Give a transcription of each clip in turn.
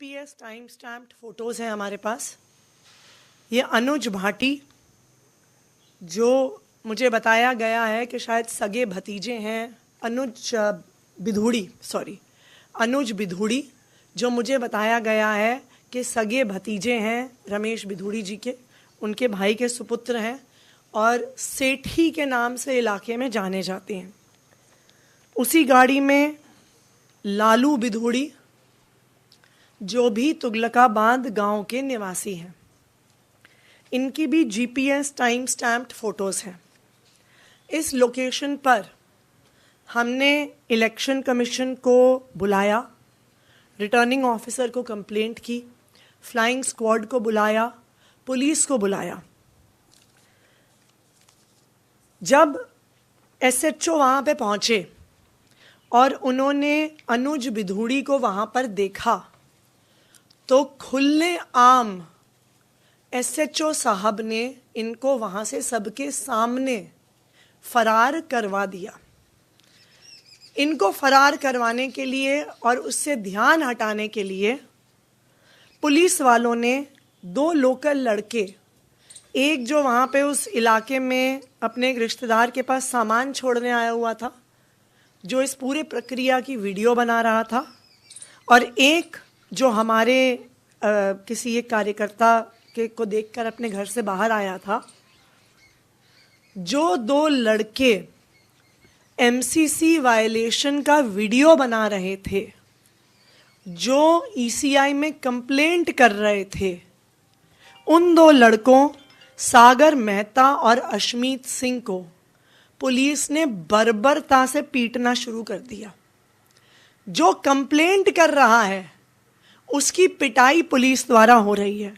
GPS time stamped photos हैं हमारे पास। ये अनुज भाटी, जो मुझे बताया गया है कि शायद सगे भतीजे हैं, अनुज बिधूड़ी, जो मुझे बताया गया है कि सगे भतीजे हैं रमेश बिधूड़ी जी के, उनके भाई के सुपुत्र हैं और सेठी के नाम से इलाके में जाने जाते हैं। उसी गाड़ी में लालू बिधूड़ी, जो भी तुगलकाबाद गांव के निवासी हैं, इनकी भी जीपीएस टाइम स्टैम्प्ड फोटोज़ हैं। इस लोकेशन पर हमने इलेक्शन कमीशन को बुलाया, रिटर्निंग ऑफिसर को कंप्लेंट की, फ्लाइंग स्क्वाड को बुलाया, पुलिस को बुलाया। जब एसएचओ वहाँ पे पहुँचे और उन्होंने अनुज बिधूड़ी को वहाँ पर देखा तो खुले आम एसएचओ साहब ने इनको वहाँ से सबके सामने फरार करवा दिया। इनको फरार करवाने के लिए और उससे ध्यान हटाने के लिए पुलिस वालों ने दो लोकल लड़के, एक जो वहाँ पे उस इलाके में अपने एक रिश्तेदार के पास सामान छोड़ने आया हुआ था, जो इस पूरे प्रक्रिया की वीडियो बना रहा था, और एक जो हमारे किसी एक कार्यकर्ता के को देखकर अपने घर से बाहर आया था। जो दो लड़के एमसीसी वायलेशन का वीडियो बना रहे थे, जो ईसीआई में कंप्लेंट कर रहे थे, उन दो लड़कों सागर मेहता और अशमीत सिंह को पुलिस ने बर्बरता से पीटना शुरू कर दिया। जो कंप्लेंट कर रहा है उसकी पिटाई पुलिस द्वारा हो रही है।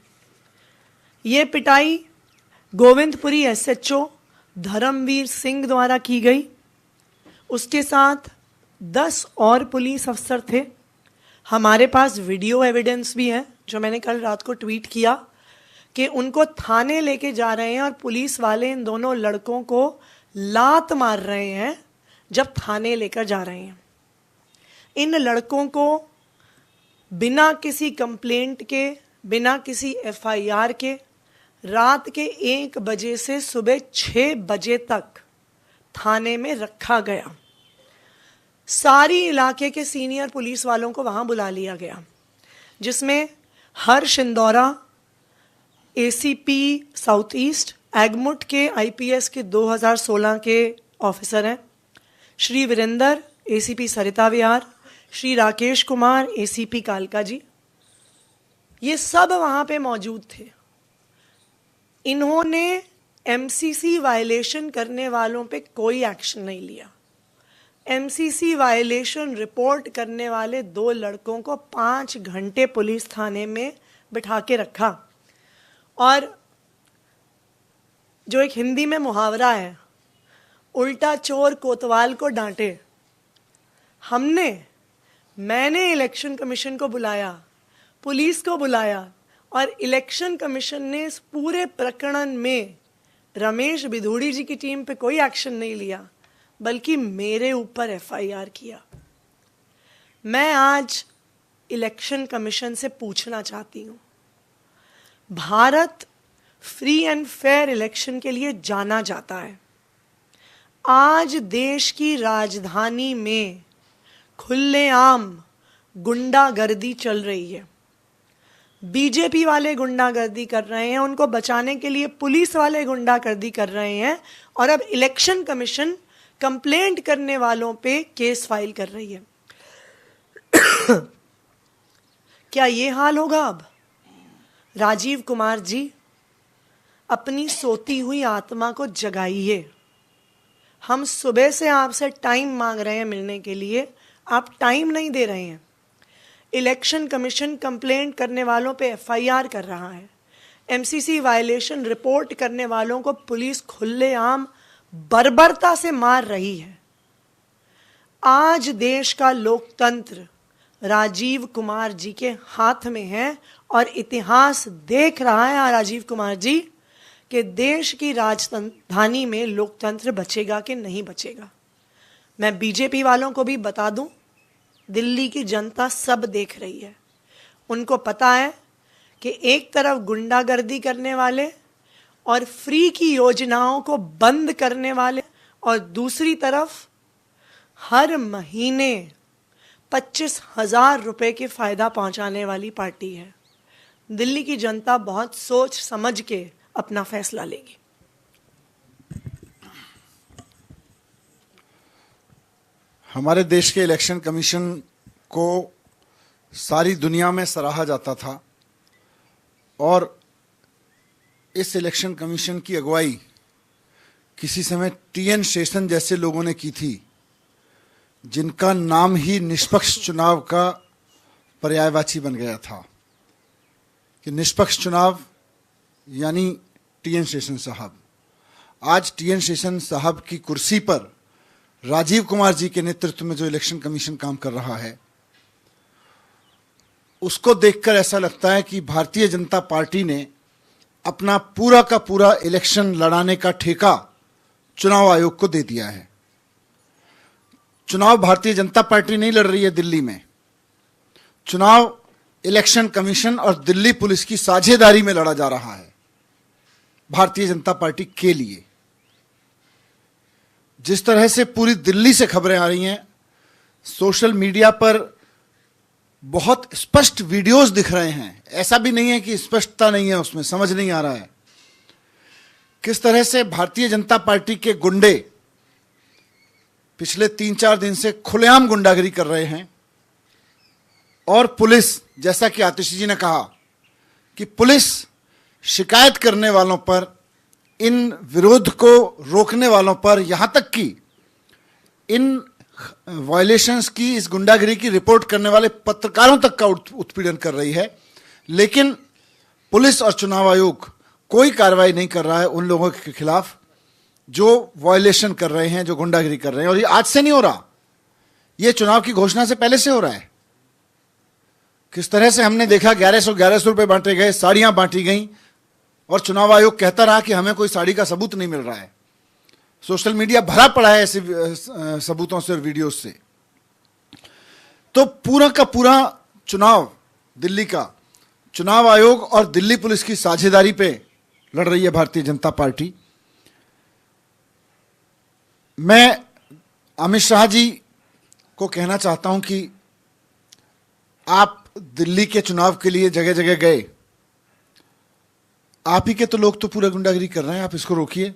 ये पिटाई गोविंदपुरी एसएचओ धर्मवीर सिंह द्वारा की गई। उसके साथ 10 और पुलिस अफसर थे। हमारे पास वीडियो एविडेंस भी है, जो मैंने कल रात को ट्वीट किया, कि उनको थाने लेके जा रहे हैं और पुलिस वाले इन दोनों लड़कों को लात मार रहे हैं जब थाने लेकर जा रहे हैं। इन लड़कों को बिना किसी कंप्लेंट के, बिना किसी एफआईआर के, रात के 1 बजे से सुबह 6 बजे तक थाने में रखा गया। सारी इलाके के सीनियर पुलिस वालों को वहाँ बुला लिया गया, जिसमें हर्ष इंदौरा एसीपी साउथ ईस्ट, एगमुट के आईपीएस के 2016 के ऑफिसर हैं, श्री वीरेंद्र एसीपी सरिता विहार, श्री राकेश कुमार एसीपी कालका जी, ये सब वहाँ पे मौजूद थे। इन्होंने एमसीसी वायलेशन करने वालों पे कोई एक्शन नहीं लिया। एमसीसी वायलेशन रिपोर्ट करने वाले 2 लड़कों को 5 घंटे पुलिस थाने में बिठा के रखा। और जो एक हिंदी में मुहावरा है, उल्टा चोर कोतवाल को डांटे, मैंने इलेक्शन कमीशन को बुलाया, पुलिस को बुलाया, और इलेक्शन कमीशन ने इस पूरे प्रकरण में रमेश बिधूड़ी जी की टीम पे कोई एक्शन नहीं लिया, बल्कि मेरे ऊपर एफआईआर किया। मैं आज इलेक्शन कमीशन से पूछना चाहती हूँ, Bharat free and fair election के लिए जाना जाता है। आज देश की राजधानी में खुलेआम गुंडागर्दी चल रही है। बीजेपी वाले गुंडागर्दी कर रहे हैं, उनको बचाने के लिए पुलिस वाले गुंडागर्दी कर रहे हैं, और अब इलेक्शन कमीशन कंप्लेंट करने वालों पे केस फाइल कर रही है। क्या ये हाल होगा अब? राजीव कुमार जी, अपनी सोती हुई आत्मा को जगाइए। हम सुबह से आपसे टाइम मांग रहे हैं मिलने के लिए, आप टाइम नहीं दे रहे हैं। इलेक्शन कमीशन कंप्लेंट करने वालों पे एफआईआर कर रहा है। एमसीसी वायलेशन रिपोर्ट करने वालों को पुलिस खुलेआम बर्बरता से मार रही है। आज देश का लोकतंत्र राजीव कुमार जी के हाथ में है, और इतिहास देख रहा है राजीव कुमार जी कि देश की राजधानी में लोकतंत्र बचेगा कि नहीं बचेगा। मैं बीजेपी वालों को भी बता दूं, दिल्ली की जनता सब देख रही है। उनको पता है कि एक तरफ गुंडागर्दी करने वाले और फ्री की योजनाओं को बंद करने वाले और दूसरी तरफ हर महीने 25,000 रुपए के फायदा पहुंचाने वाली पार्टी है। दिल्ली की जनता बहुत सोच समझ के अपना फैसला लेगी। हमारे देश के इलेक्शन कमीशन को सारी दुनिया में सराहा जाता था और इस इलेक्शन कमीशन की अगुवाई किसी समय टीएन शेषन जैसे लोगों ने की थी, जिनका नाम ही निष्पक्ष चुनाव का पर्यायवाची बन गया था कि निष्पक्ष चुनाव यानी टीएन शेषन साहब। आज टीएन शेषन साहब की कुर्सी पर राजीव कुमार जी के नेतृत्व में जो इलेक्शन कमीशन काम कर रहा है, उसको देखकर ऐसा लगता है कि भारतीय जनता पार्टी ने अपना पूरा का पूरा इलेक्शन लड़ाने का ठेका चुनाव आयोग को दे दिया है। चुनाव भारतीय जनता पार्टी नहीं लड़ रही है दिल्ली में, चुनाव इलेक्शन कमीशन और दिल्ली पुलिस की साझेदारी में लड़ा जा रहा है भारतीय जनता पार्टी के लिए। जिस तरह से पूरी दिल्ली से खबरें आ रही हैं, सोशल मीडिया पर बहुत स्पष्ट वीडियोस दिख रहे हैं, ऐसा भी नहीं है कि स्पष्टता नहीं है, उसमें समझ नहीं आ रहा है किस तरह से भारतीय जनता पार्टी के गुंडे पिछले 3-4 दिन से खुलेआम गुंडागिरी कर रहे हैं और पुलिस, जैसा कि आतिशी जी ने कहा कि पुलिस शिकायत करने वालों पर, इन विरोध को रोकने वालों पर, यहां तक कि इन वायलेशंस की, इस गुंडागिरी की रिपोर्ट करने वाले पत्रकारों तक का उत्पीड़न कर रही है। लेकिन पुलिस और चुनाव आयोग कोई कार्रवाई नहीं कर रहा है उन लोगों के खिलाफ जो वायलेशन कर रहे हैं, जो गुंडागिरी कर रहे हैं। और ये आज से नहीं हो रहा, ये चुनाव की घोषणा से पहले से हो रहा है। किस तरह से हमने देखा 1100 रुपए बांटे गए, साड़ियां बांटी गई और चुनाव आयोग कहता रहा कि हमें कोई साड़ी का सबूत नहीं मिल रहा है। सोशल मीडिया भरा पड़ा है ऐसे सबूतों से और वीडियोस से। तो पूरा का पूरा चुनाव दिल्ली का चुनाव आयोग और दिल्ली पुलिस की साझेदारी पे लड़ रही है भारतीय जनता पार्टी। मैं अमित शाह जी को कहना चाहता हूं कि आप दिल्ली के चुनाव के लिए जगह जगह गए, आप ही के तो लोग तो पूरा गुंडागिरी कर रहे हैं, आप इसको रोकिए।